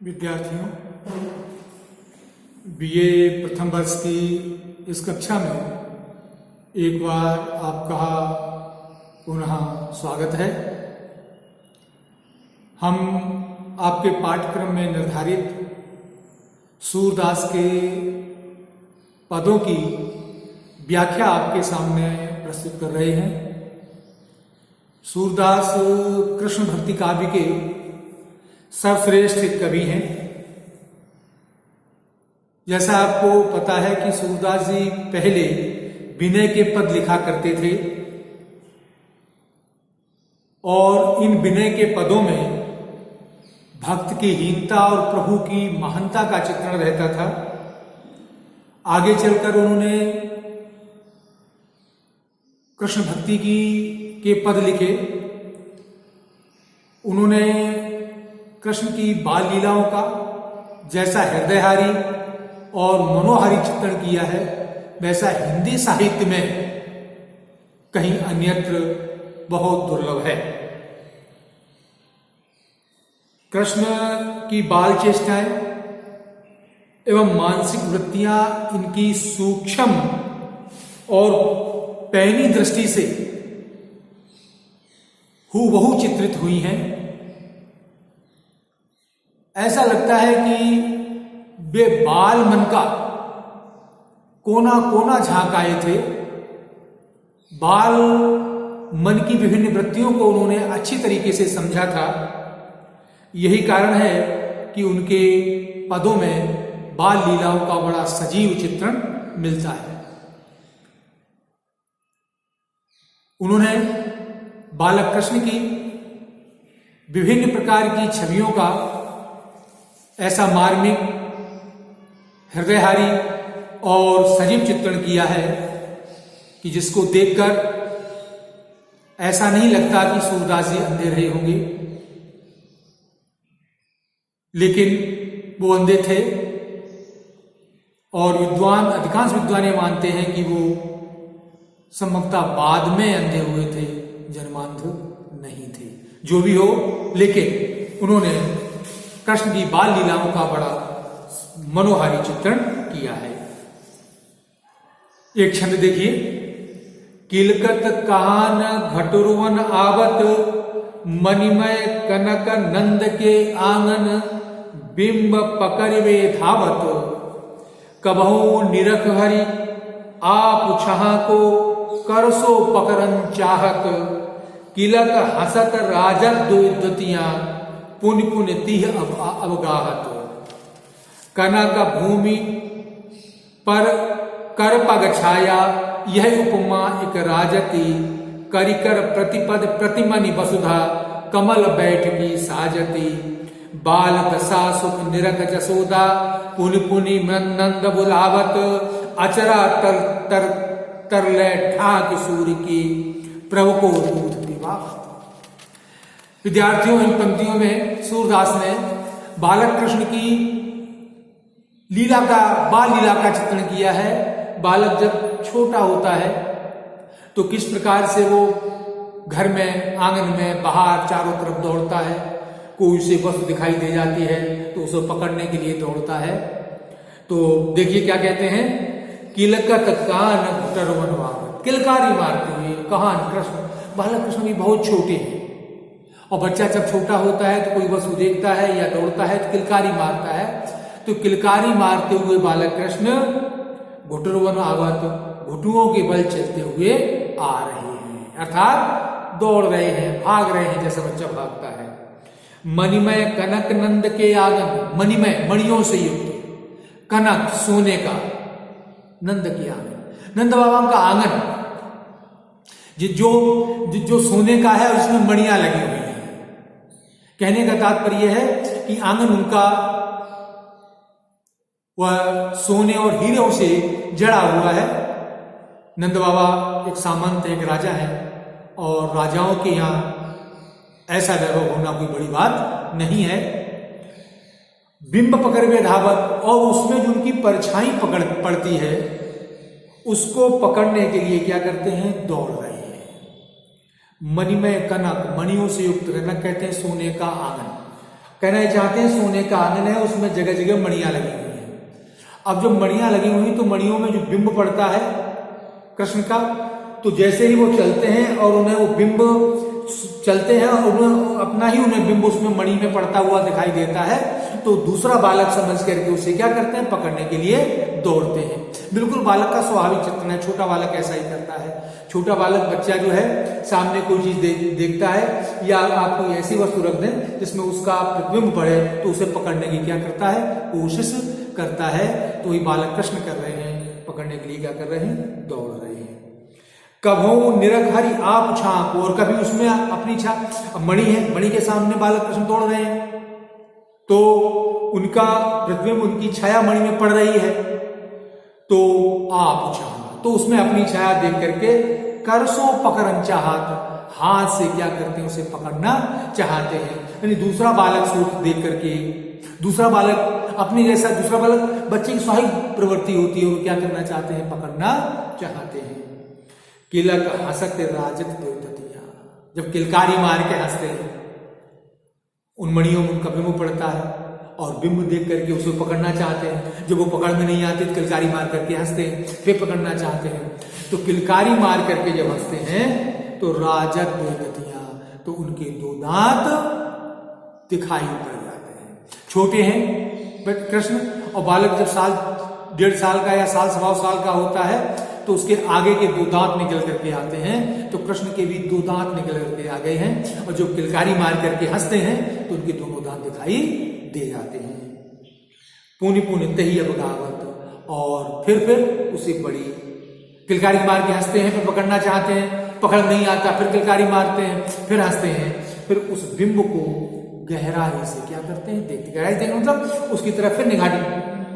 विद्यार्थियों, बीए प्रथम वर्ष की इस कक्षा में एक बार आपका पुनः स्वागत है। हम आपके पाठ्यक्रम में निर्धारित सूरदास के पदों की व्याख्या आपके सामने प्रस्तुत कर रहे हैं। सूरदास कृष्ण भक्ति काव्य के सर्वश्रेष्ठ कवि हैं। जैसा आपको पता है कि सूरदास जी पहले विनय के पद लिखा करते थे और इन विनय के पदों में भक्त की हीनता और प्रभु की महानता का चित्रण रहता था। आगे चलकर उन्होंने कृष्ण भक्ति के पद लिखे। उन्होंने कृष्ण की बाल लीलाओं का जैसा हृदयहारी और मनोहारी चित्रण किया है, वैसा हिंदी साहित्य में कहीं अन्यत्र बहुत दुर्लभ है। कृष्ण की बाल चेष्टाएं एवं मानसिक वृत्तियां इनकी सूक्ष्म और पैनी दृष्टि से हूबहू चित्रित हुई हैं। ऐसा लगता है कि वे बाल मन का कोना कोना झांक आए थे। बाल मन की विभिन्न वृत्तियों को उन्होंने अच्छी तरीके से समझा था। यही कारण है कि उनके पदों में बाल लीलाओं का बड़ा सजीव चित्रण मिलता है। उन्होंने बालक कृष्ण की विभिन्न प्रकार की छवियों का ऐसा मार्मिक, हृदयहारी और सजीव चित्रण किया है कि जिसको देखकर ऐसा नहीं लगता कि सूरदास जी अंधे रहे होंगे, लेकिन वो अंधे थे। और अधिकांश विद्वान ये मानते हैं कि वो संभवतः बाद में अंधे हुए थे, जन्मांध नहीं थे। जो भी हो, लेकिन उन्होंने कृष्ण की बाल लीलाओं का बड़ा मनोहारी चित्रण किया है। एक छंद देखिए। किलकत कान घटुरवन आवत, मणिमय कनक नंद के आंगन, बिंब पकड़वे धावत, कबहू निरख हरि आप छहा को, करसो पकड़न चाहत, किलक हसत राजत दुद्दतियां, पुन पुन तिह अवगाहत, कनक भूमि पर कर पग छाया, यह उपमा एक राजती, करिकर प्रतिपद प्रतिमनि वसुधा, कमल बैठ की साजती, बाल दशा सुख निरख जसोदा, पुनि पुनि नंद बुलावत, अचरा तर तर तरले ठाक सूर्य की, प्रभु को दूध पिवावत। विद्यार्थियों, इन पंक्तियों में सूरदास ने बालक कृष्ण की बाल लीला का चित्रण किया है। बालक जब छोटा होता है तो किस प्रकार से वो घर में, आंगन में, बाहर चारों तरफ दौड़ता है। कोई उसे वस्तु दिखाई दे जाती है तो उसे पकड़ने के लिए दौड़ता है। तो देखिए क्या कहते हैं। किलकत कान घटुरवन आवत, किलकारी मारते हुए कान कृष्ण, बालक कृष्ण भी बहुत छोटे हैं। और बच्चा जब छोटा होता है तो कोई वस्तु देखता है या दौड़ता है तो किलकारी मारता है। तो किलकारी मारते हुए बालक कृष्ण घटुरवन आवत, घुटुओं के बल चलते हुए आ रहे हैं, अर्थात दौड़ रहे हैं, भाग रहे हैं, जैसे बच्चा भागता है। मणिमय कनक नंद के आंगन, मणिमय मणियों से युक्त, कनक सोने का, नंद के आंगन, नंद बाबा का आंगन जो सोने का है, उसमें मणियां लगी हुई हैं। कहने का तात्पर्य है कि आंगन उनका वह सोने और हीरों से जड़ा हुआ है। नंद बाबा एक सामंत, एक राजा है, और राजाओं के यहां ऐसा वैभव होना कोई बड़ी बात नहीं है। बिंब पकड़वे धावत, और उसमें जो उनकी परछाई पड़ती है उसको पकड़ने के लिए क्या करते हैं, दौड़ रहे हैं। मणिमय कनक, मणियों से युक्त, कनक कहते हैं सोने का आंगन, कहना ये चाहते हैं सोने का आंगन है, उसमें जगह जगह मणियां लगी हुई हैं। अब जब मणियां लगी हुई तो मणियों में जो बिंब पड़ता है कृष्ण का, तो जैसे ही वो चलते हैं और उन्हें वो बिंब चलते हैं और उन्हें बिंब उसमें मणि में पड़ता हुआ दिखाई देता है, तो दूसरा बालक समझ करके उसे क्या करते हैं, पकड़ने के लिए दौड़ते हैं। बिल्कुल बालक का स्वाभाविक चित्रण है, छोटा बालक ऐसा ही करता है। छोटा बालक बच्चा जो है सामने कोई चीज देखता है या आप कोई ऐसी वस्तु रख दें जिसमें उसका प्रतिबिंब पड़े तो उसे पकड़ने की क्या करता है, कोशिश करता है। तो वही बालक कृष्ण कर रहे हैं, पकड़ने के लिए क्या कर रहे हैं, दौड़ रहे हैं। कभो निरख हरि आप छाप, और कभी उसमें अपनी छाप, मणि है, मणि के सामने बालक कृष्ण दौड़ रहे हैं तो उनका प्रतिबिंब, उनकी छाया मणि में पड़ रही है, तो आप छाप, तो उसमें अपनी छाया देख करके करसो पकड़न चाहत, हाथ से क्या करते हैं, उसे पकड़ना चाहते हैं। यानी दूसरा बालक सोच देख करके, दूसरा बालक अपनी जैसा, दूसरा बालक बच्चे की स्वाभाविक प्रवृत्ति होती है, वो क्या करना चाहते हैं, पकड़ना चाहते हैं। किलक हंसते राजत द्योततिया, जब किलकारी मार के हंसते हैं, उन मणियों में उनका बिंब पड़ता है और बिंब देख करके उसे पकड़ना चाहते हैं। जब वो पकड़ में नहीं आते तो किलकारी मार करके हंसते हैं, फिर पकड़ना चाहते हैं। तो किलकारी मार करके जब हंसते हैं तो राजत द्योततिया, तो उनके दो दांत दिखाई पड़ जाते हैं। छोटे हैं कृष्ण, और बालक जब साल 1.5 साल का या साल 1.25 साल का होता है तो उसके आगे के दो दांत निकल करके आते हैं, तो कृष्ण के भी 2 दांत निकल करके आ गए हैं, और जब किलकारी मार करके हंसते हैं तो उनके दोनों दांत दिखाई दे जाते हैं। पुनि पुनि तही अबगावत, और फिर उसे बड़ी किलकारी मार के हंसते हैं, फिर पकड़ना चाहते हैं, पकड़ नहीं आता, फिर किलकारी मारते हैं, फिर हंसते हैं, फिर उस बिंब को गहराई से क्या करते हैं, देखते, गहराई देखते मतलब उसकी तरफ फिर निगाह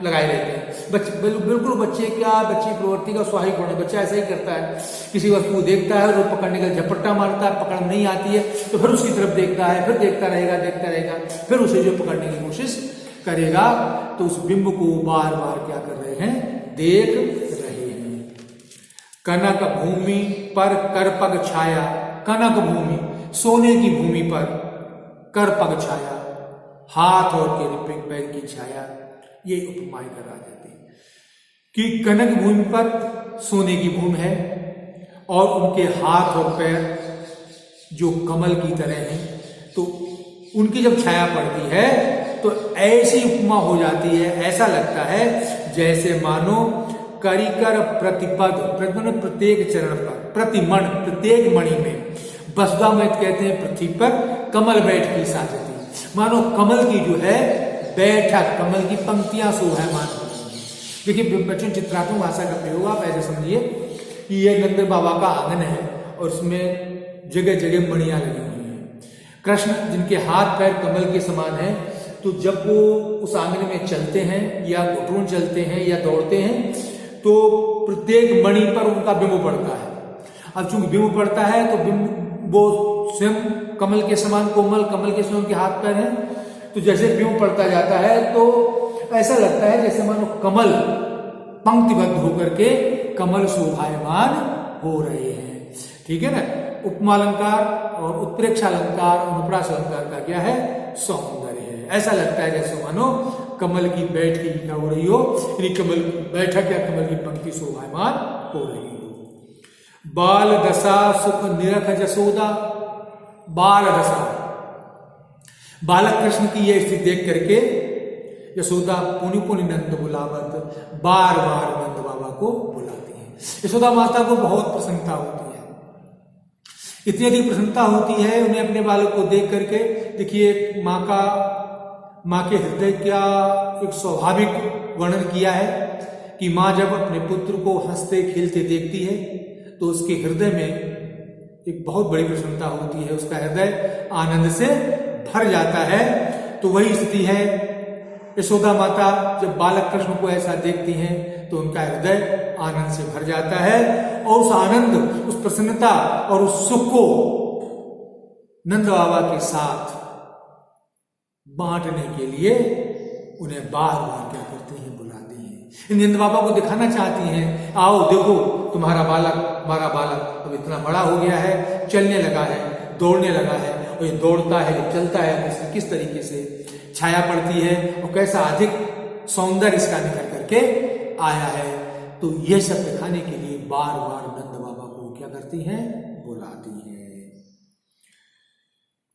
लगाए रहते हैं। बिल्कुल बच्चे की प्रवृत्ति का स्वाभाविक गुण है, बच्चा ऐसा ही करता है, किसी वस्तु को देखता है और पकड़ने का झपट्टा मारता है, पकड़ नहीं आती है तो फिर उसकी तरफ देखता है, फिर देखता रहेगा, फिर उसे जो पकड़ने की कोशिश करेगा, तो उस बिंब को बार बार क्या कर रहे हैं, देख रहे हैं। कनक भूमि पर कर पग छाया, कनक भूमि, सोने की भूमि पर कर पग छाया, हाथ और के पैर की छाया, ये उपमाएं करा जाती है कि कनक भूमि पर सोने की भूमि है और उनके हाथ और पैर जो कमल की तरह हैं, तो उनकी जब छाया पड़ती है तो ऐसी उपमा हो जाती है, ऐसा लगता है जैसे मानो करिकर प्रतिपद, प्रत्येक चरण पर, प्रतिमण, प्रत्येक मणि में, बसदा में कहते हैं पृथ्वी पर कमल बैठ की साजती, मानो कमल की जो है बैठक, कमल की पंक्तियां शोभायमान हो रही हैं। देखिए बच्चों, चित्रात्मक भाषा का प्रयोग आप ऐसे समझिए कि ये नंद बाबा का आंगन है और उसमें जगह जगह मणियां लगी हुई हैं। कृष्ण जिनके हाथ पैर कमल के समान है, तो जब वो उस आंगन में चलते हैं या घुटुन चलते हैं या दौड़ते हैं तो प्रत्येक मणि पर उनका बिंब पड़ता है। अब चूंकि बिंब पड़ता है तो बिंब वो स्वयं कमल के समान कोमल, कमल के स्वयं के हाथ पैर हैं, तो जैसे बिंब पड़ता जाता है तो ऐसा लगता है जैसे मानो कमल पंक्तिबद्ध होकर के कमल शोभायमान हो रहे हैं। ठीक है ना। उपमालंकार और उत्प्रेक्षा अलंकार, अनुप्रास अलंकार का क्या है, सौंदर्य है। ऐसा लगता है जैसे मानो कमल की बैठक हो रही हो, यानी कमल की बैठक या कमल की पंक्ति शोभायमान हो रही हो। बाल दशा सुख निरख जसोदा, बाल दशा, बालक कृष्ण की यह स्थिति देख करके यशोदा पुनि पुनि नंद बुलावत, बार बार नंद बाबा को बुलाती है। यशोदा माता को बहुत प्रसन्नता होती है, इतनी अधिक प्रसन्नता होती है उन्हें अपने बालक को देख करके। देखिए माँ के हृदय का एक स्वाभाविक वर्णन किया है कि माँ जब अपने पुत्र को हंसते खेलते देखती है तो उसके हृदय में एक बहुत बड़ी प्रसन्नता होती है, उसका हृदय आनंद से भर जाता है। तो वही स्थिति है, यशोदा माता जब बालक कृष्ण को ऐसा देखती हैं तो उनका हृदय आनंद से भर जाता है और उस आनंद, उस प्रसन्नता और उस सुख को नंद बाबा के साथ बांटने के लिए उन्हें बार बार क्या करती हैं, बुलाती हैं। नंद बाबा को दिखाना चाहती हैं, आओ देखो तुम्हारा बालक, हमारा बालक अब इतना बड़ा हो गया है, चलने लगा है, दौड़ने लगा है, और ये दौड़ता है, चलता है, किस तरीके से छाया पड़ती है और कैसा अधिक सौंदर्य इसका निकल करके आया है। तो यह सब दिखाने के लिए बार बार नंद बाबा को क्या करती हैं, बुलाती हैं।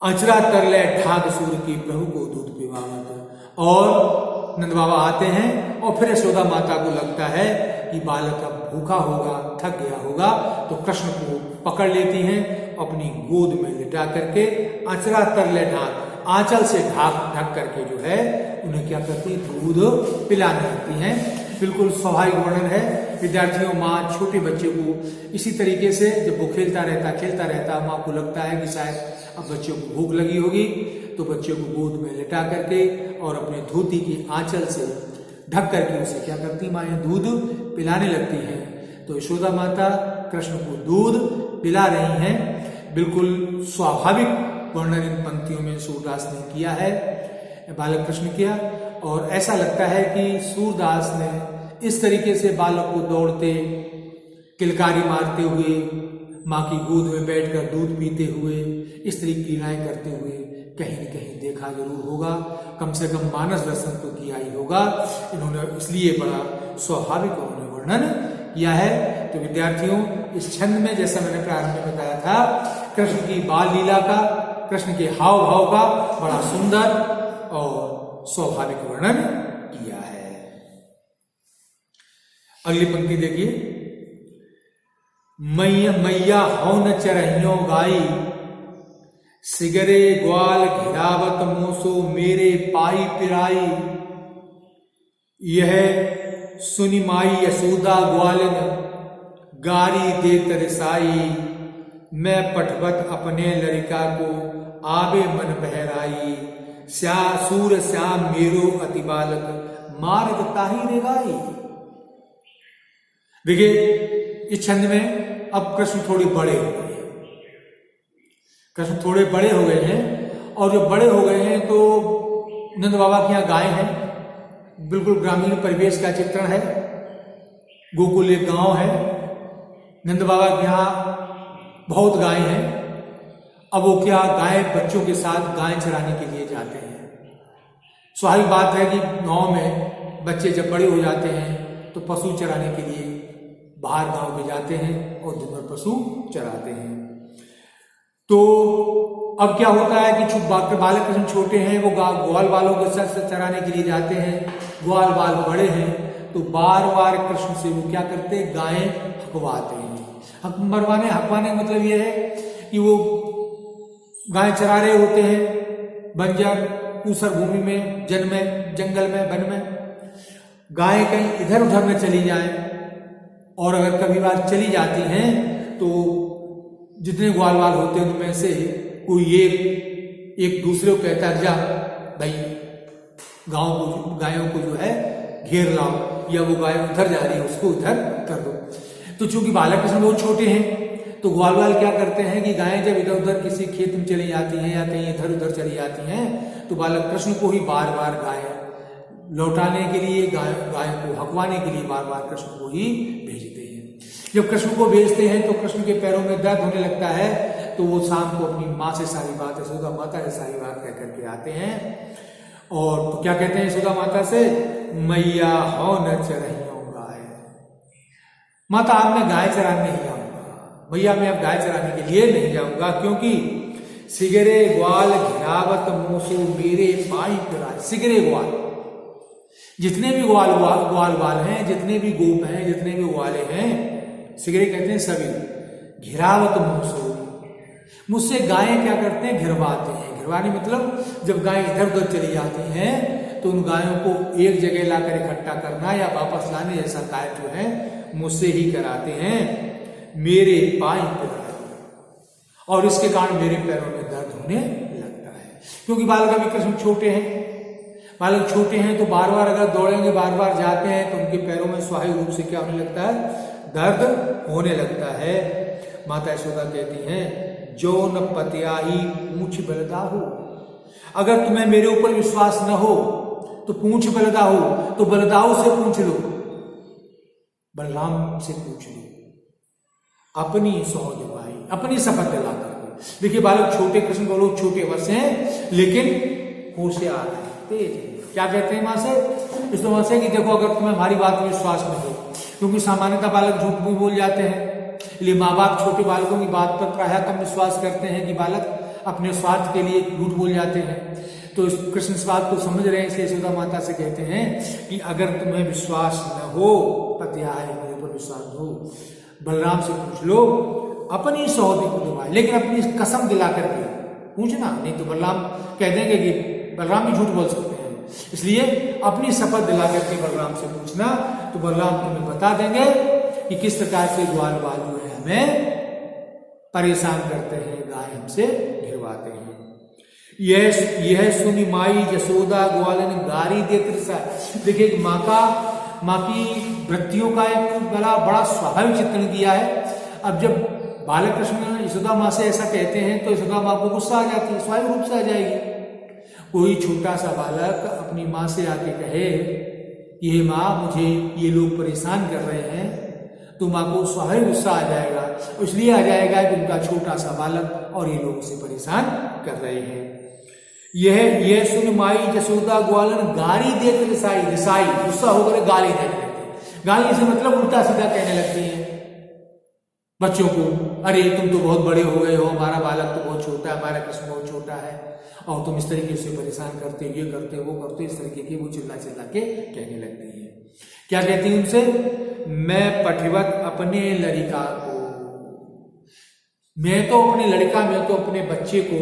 अचरा तरले ढाक सूर की प्रभु को दूध पिवावत। और नंद बाबा आते हैं और फिर यशोदा माता को लगता है कि बालक अब भूखा होगा, थक गया होगा, तो कृष्ण को पकड़ लेती हैं, अपनी गोद में लिटा करके अचरा तरले ढाक, आंचल से ढक करके जो है उन्हें क्या करती है, दूध पिलाने लगती हैं। बिल्कुल स्वाभाविक वर्णन है विद्यार्थियों। माँ छोटे बच्चे को इसी तरीके से, जब वो खेलता रहता, माँ को लगता है कि शायद अब बच्चे को भूख लगी होगी, तो बच्चे को गोद में लिटा करके और अपने धोती की आंचल से ढक करके उसे क्या करती, माँ दूध पिलाने लगती हैं। तो यशोदा माता कृष्ण को दूध पिला रही हैं। बिल्कुल स्वाभाविक वर्णन इन पंक्तियों में सूरदास ने किया है, बालक कृष्ण किया। और ऐसा लगता है कि सूरदास ने इस तरीके से बालक को दौड़ते, किलकारी मारते हुए, माँ की गोद में बैठकर दूध पीते हुए, इस तरीके की लीलाएं करते हुए कहीं न कहीं देखा जरूर होगा, कम से कम मानस दर्शन तो किया ही होगा। इन्होंने इसलिए बड़ा स्वाभाविक उन्होंने वर्णन किया है। तो विद्यार्थियों, इस छंद में जैसा मैंने प्रारंभ में बताया था, कृष्ण की बाल लीला का, कृष्ण के हाव भाव का बड़ा सुंदर और स्वाभाविक वर्णन किया है। अगली पंक्ति देखिए, मैया हौ न चरहियो गाई, सिगरे ग्वाल घिरावत मोसो मेरे पाई पिराई। यह सुनि माई यशोदा ग्वालिन, गारी दे तरसाई। मैं पठवत अपने लड़का को, आवे मन बहराई। सूर श्याम मेरो अति बालक, मार्ग ताही रे गाई। देखिए, इस छंद में अब कृष्ण थोड़े बड़े हो गए हैं, कृष्ण थोड़े बड़े हो गए हैं। और जब बड़े हो गए हैं तो नंद बाबा के यहाँ गाय हैं, बिल्कुल ग्रामीण परिवेश का चित्रण है। गोकुल एक गांव है, नंद बाबा के यहाँ बहुत गाय हैं। अब वो क्या, गाय बच्चों के साथ गाय चराने के लिए जाते हैं। स्वाभाविक बात है कि गांव में बच्चे जब बड़े हो जाते हैं तो पशु चराने के लिए बाहर गांव में जाते हैं और दिन भर पशु चराते हैं। तो अब क्या होता है कि बालक कृष्ण छोटे हैं, वो ग्वाल बालों के साथ चराने के लिए जाते हैं। ग्वाल बाल बड़े हैं तो बार बार कृष्ण से वो क्या करते हैं, गायें हकवाते हैं। हकवाने मतलब ये है कि वो गाय चरा रहे होते हैं बंजर ऊसर भूमि में, जंगल में, वन में। गाय कहीं इधर उधर न चली जाए, और अगर कभी बार चली जाती हैं तो जितने ग्वाल बाल होते हैं उनमें से कोई एक दूसरे को कहता है, जा भाई गायों को जो है घेर लाओ, या वो गाय उधर जा रही है उसको उधर कर दो। तो चूंकि बालक कृष्ण बहुत छोटे हैं तो ग्वाल बाल क्या करते हैं कि गायें जब इधर उधर किसी खेत में चली जाती हैं या कहीं इधर उधर चली जाती हैं तो बालक कृष्ण को ही बार बार गाय लौटाने के लिए, गाय को हकवाने के लिए बार बार कृष्ण को ही भेजते हैं। जब कृष्ण को भेजते हैं तो कृष्ण के पैरों में दर्द होने लगता है, तो वो शाम को अपनी माँ से सारी बात, यशोदा माता से सारी बात कह करके आते हैं। और तो क्या कहते हैं यशोदा माता से, मैया हौ न चरहियो गाय। माता अब मैं गाय चराने नहीं जाऊंगा, भैया मैं अब गाय चराने के लिए नहीं जाऊंगा, क्योंकि सिगरे ग्वाल घिरावत मोसो मेरे पाई पिराई। सिगरे ग्वाल, जितने भी ग्वाल बाल हैं, जितने भी गोप हैं, जितने भी ग्वाले हैं, सिगरे कहते हैं सभी। घिरावत मोसो, मुझसे गायें क्या करते हैं, घिरवाते हैं। घिरवाने मतलब जब गायें इधर उधर चली जाती हैं तो उन गायों को एक जगह लाकर इकट्ठा करना या वापस लाने जैसा कार्य जो है मुझसे ही कराते हैं। मेरे पाई पिराई, और इसके कारण मेरे पैरों में दर्द होने लगता है, क्योंकि बालक अभी कृष्ण छोटे हैं। बालक छोटे हैं तो बार बार अगर दौड़ेंगे, बार बार जाते हैं तो उनके पैरों में स्वाभाविक रूप से क्या होने लगता है, दर्द होने लगता है। माता यशोदा कहती हैं, जो न पत्याही पूंछ बलदाहू। अगर तुम्हें मेरे ऊपर विश्वास न हो तो पूंछ बलदाहू, तो बलदाऊ से पूछ लो, बलराम से पूछ लो, अपनी सौध भाई, अपनी शपथ दिला कर। देखिए बालक छोटे, कृष्ण को लोग छोटे अवश्य हैं लेकिन होशियार है, तेज। क्या कहते हैं माँ से? इस तो से कि देखो अगर तुम्हें हमारी बात में विश्वास नहीं हो, क्योंकि सामान्यतः बालक झूठ भी बोल जाते हैं, इसलिए माँ बाप छोटे बालकों की बात पर प्रायः कम विश्वास करते हैं कि बालक अपने स्वार्थ के लिए झूठ बोल जाते हैं। तो इस कृष्ण इस बात को समझ रहे हैं, इसलिए यशोदा माता से कहते हैं कि अगर तुम्हें विश्वास न हो, पतिया है मेरे पर विश्वास हो, बलराम से पूछ लो, अपनी सौदे को दिलवाए, लेकिन अपनी कसम दिला करके पूछना, नहीं तो बलराम कह देंगे कि बलराम भी झूठ बोल सकते हैं, इसलिए अपनी शपथ दिला करके बलराम से पूछना, तो बलराम तुम्हें बता देंगे कि किस प्रकार से ग्वाल बाल जो है हमें परेशान करते हैं, गाय हमसे घिरवाते हैं। यह सुनी माई जसोदा ग्वालन गारी देते सा। देखिए माँ की वृत्तियों का एक बड़ा स्वाभाविक चित्रण किया है। अब जब बालक कृष्ण यशोदा माँ से ऐसा कहते हैं तो यशोदा माँ को गुस्सा आ जाती है, स्वाभाविक रूप से आ जाएगी। कोई छोटा सा बालक अपनी माँ से आके कहे कि हे माँ मुझे ये लोग परेशान कर रहे हैं, तो माँ को स्वाभाविक गुस्सा आ जाएगा, इसलिए आ जाएगा कि उनका छोटा सा बालक और ये लोग उसे परेशान कर रहे हैं। यह सुन माई जसोदा ग्वालन गारी देते रिसाई, गुस्सा होकर गाली देने लगती। गाली से मतलब उल्टा सीधा कहने लगती है बच्चों को, अरे तुम तो बहुत बड़े हो गए हो, हमारा बालक तो बहुत छोटा है, हमारा कृष्ण बहुत छोटा है, और तुम इस तरीके से परेशान करते, ये करते वो करते, इस तरीके की वो चिल्ला चिल्ला के कहने लगती है। क्या कहती है उनसे? मैं पठवत अपने लड़का को, मैं तो अपने लड़का, मैं तो अपने बच्चे को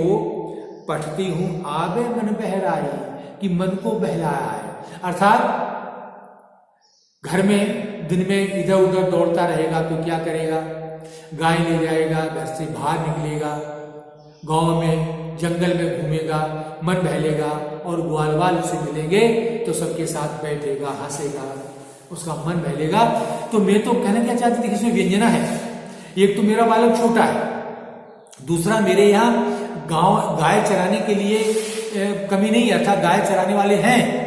पढ़ती हूं, आबे मन बहराई, कि मन को बहलाया है। अर्थात घर में दिन में इधर उधर दौड़ता रहेगा तो क्या करेगा? गाय ले जाएगा, घर से बाहर निकलेगा, गांव में जंगल में घूमेगा, मन बहलेगा, और ग्वाल बाल से मिलेंगे तो सबके साथ बैठेगा, हंसेगा, उसका मन बहलेगा। तो मैं तो कहना क्या चाहती थी, इसमें व्यंजना है। एक तो मेरा बालक छोटा है, दूसरा मेरे यहाँ गाय चराने के लिए कमी नहीं, अर्थात गाय चराने वाले हैं,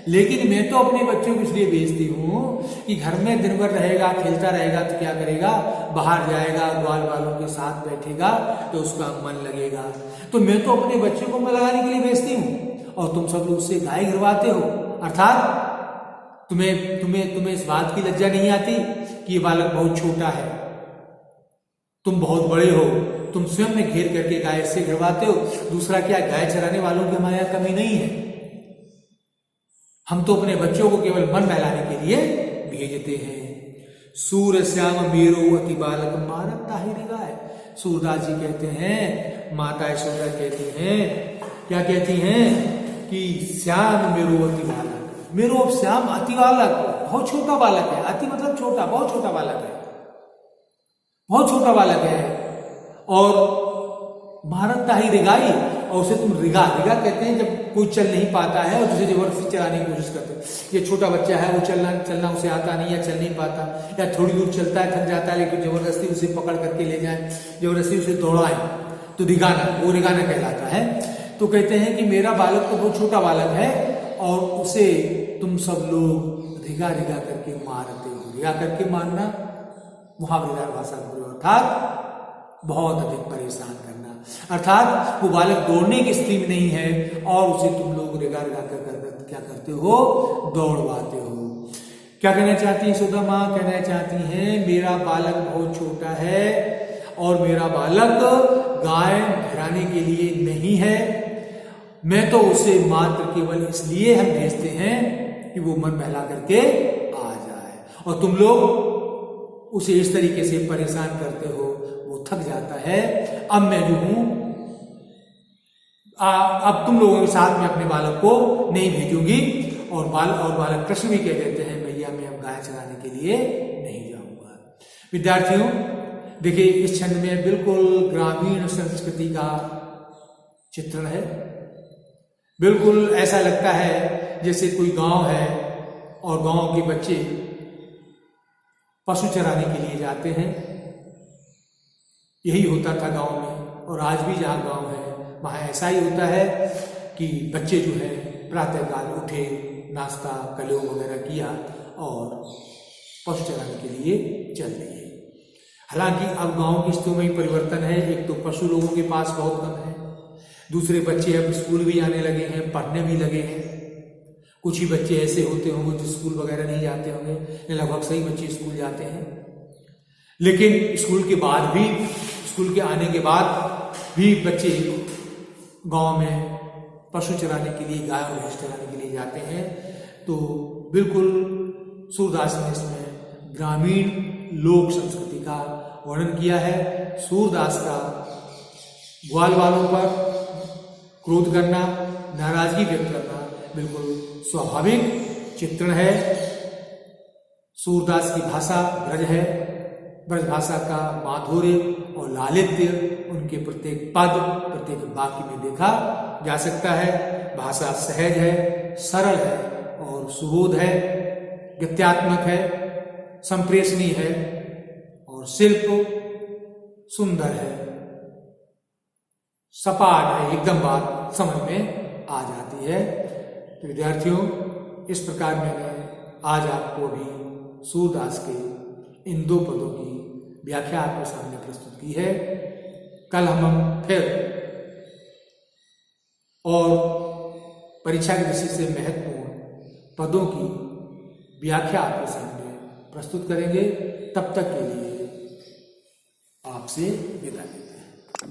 लेकिन मैं तो अपने बच्चों को इसलिए भेजती हूँ कि घर में दिन भर रहेगा, खेलता रहेगा तो क्या करेगा? बाहर जाएगा, ग्वाल बालों के साथ बैठेगा तो उसका मन लगेगा। तो मैं तो अपने बच्चों को मन लगाने के लिए भेजती हूँ, और तुम सब लोग उससे गाय घिरवाते हो। अर्थात तुम्हें इस बात की लज्जा नहीं आती कि ये बालक बहुत छोटा है, तुम बहुत बड़े हो, तुम स्वयं में घेर करके गाय से घिरवाते हो। दूसरा क्या, गाय चराने वालों की हमारे यहाँ कमी नहीं है, हम तो अपने बच्चों को केवल मन बहलाने के लिए भेजते हैं। सूर श्याम मेरो अति बालक मारत ताहिरी गाय। सूरदास जी कहते हैं, माता यशोदा कहती हैं, क्या कहती हैं कि श्याम मेरो अति बालक, मेरो श्याम अति बालक, बहुत छोटा बालक है, अति मतलब छोटा, बहुत छोटा बालक है, बहुत छोटा बालक है, और भारत ताही रिगाई, और उसे तुम रिगा कहते हैं जब कोई चल नहीं पाता है और तुझे जबरदस्ती चलाने की कोशिश करते हैं। ये छोटा बच्चा है, वो चलना उसे आता नहीं, या चल नहीं पाता, या थोड़ी दूर चलता है, थक जाता है, लेकिन जबरदस्ती उसे पकड़ करके ले जाए, जबरदस्ती उसे दौड़ाए, तो रिगाना, वो रिगाना कहलाता है। तो कहते हैं कि मेरा बालक तो बहुत छोटा बालक है, और उसे तुम सब लोग रिगा करके मारते हो। रिगा करके मारना मुहावरेदार भाषा में, अर्थात बहुत अधिक परेशान करना, अर्थात वो बालक दौड़ने की स्थिति में नहीं है और उसे तुम लोग रिगा कर क्या करते हो? दौड़वाते हो। क्या कहना चाहती है यशोदा माँ? कहना चाहती हैं मेरा बालक बहुत छोटा है और मेरा बालक गाय घराने के लिए नहीं है, मैं तो उसे मात्र केवल इसलिए हम भेजते हैं कि वो मन बहला करके आ जाए, और तुम लोग उसे इस तरीके से परेशान करते हो, वो थक जाता है। अब मैं जो हूं, अब तुम लोगों के साथ में अपने बालक को नहीं भेजूंगी, और बालक कृष्ण भी कह देते हैं भैया मैं अब गाय चराने के लिए नहीं जाऊंगा। विद्यार्थियों देखिए, इस छंद में बिल्कुल ग्रामीण संस्कृति का चित्रण है। बिल्कुल ऐसा लगता है जैसे कोई गांव है और गांव के बच्चे पशु चराने के लिए जाते हैं। यही होता था गांव में, और आज भी जहाँ गांव है वहाँ ऐसा ही होता है कि बच्चे जो है प्रातःकाल उठे, नाश्ता कलयोग वगैरह किया और पशु चराने के लिए चल दिए। हालांकि अब गांव की स्थिति में परिवर्तन है। एक तो पशु लोगों के पास बहुत कम है, दूसरे बच्चे अब स्कूल भी आने लगे हैं, पढ़ने भी लगे हैं। कुछ ही बच्चे ऐसे होते होंगे जो स्कूल वगैरह नहीं जाते होंगे, लगभग सही बच्चे स्कूल जाते हैं। लेकिन स्कूल के बाद भी, स्कूल के आने के बाद भी बच्चे गांव में पशु चराने के लिए, गाय और भैंस चराने के लिए जाते हैं। तो बिल्कुल सूरदास ने इसमें ग्रामीण लोक संस्कृति का वर्णन किया है। सूरदास का ग्वाल वालों पर क्रोध करना, नाराजगी व्यक्त करना बिल्कुल स्वाभाविक चित्रण है। सूरदास की भाषा ब्रज है, ब्रज भाषा का माधुर्य और लालित्य उनके प्रत्येक पद, प्रत्येक वाक्य में देखा जा सकता है। भाषा सहज है, सरल है और सुबोध है, गत्यात्मक है, संप्रेषणीय है और शिल्प सुंदर है, सपाट है, एकदम बात समझ में आ जाती है। तो विद्यार्थियों, इस प्रकार मैंने आज आपको अभी सूरदास के इन 2 पदों की व्याख्या आपके सामने प्रस्तुत की है। कल हम फिर और परीक्षा की दृष्टि से महत्वपूर्ण पदों की व्याख्या आपके सामने प्रस्तुत करेंगे। तब तक के लिए आपसे विदा लेते हैं।